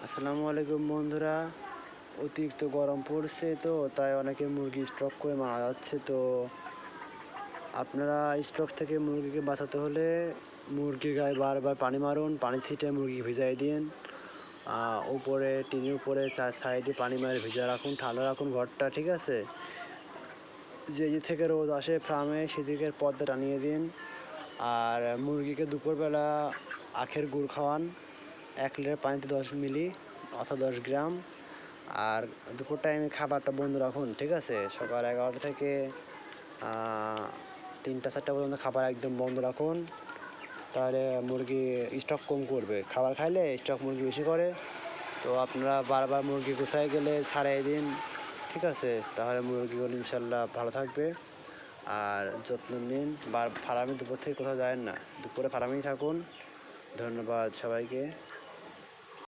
আসসালামু আলাইকুম বন্ধুরা। অতিরিক্ত গরম পড়ছে তো তাই অনেকে মুরগি স্টক করে মারা যাচ্ছে। তো আপনারা স্টক থেকে মুরগিকে বাঁচাতে হলে মুরগির গায়ে বারবার পানি মারুন, পানি ছিটে মুরগি ভিজাই দিন। উপরে টিনের উপরে চার সাইডে পানি মারে ভিজা রাখুন, ঠান্ডা রাখুন ঘরটা, ঠিক আছে? যে থেকে রোদ আসে ফার্মে সেদিকের পর্দা টানিয়ে দিন। আর মুরগিকে দুপুরবেলা আখের গুড় খাওয়ান 1 লিটার পানিতে 10 মিলি অর্থাৎ 10 গ্রাম। আর দুপুর টাইমে খাবারটা বন্ধ রাখুন, ঠিক আছে? সকাল 11টা থেকে 3টা-4টা পর্যন্ত খাবার একদম বন্ধ রাখুন। তাহলে মুরগি স্টক কম করবে। খাবার খাইলে স্টক মুরগি বেশি করে। তো আপনারা বারবার মুরগি গুছায় গেলে ছাড়াই দিন, ঠিক আছে? তাহলে মুরগিগুলো ইনশাল্লাহ ভালো থাকবে। আর যত্ন নিন। ফার্মে দুপুর থেকে কোথাও যাবেন না, দুপুরে ফার্মেই থাকুন। ধন্যবাদ সবাইকে।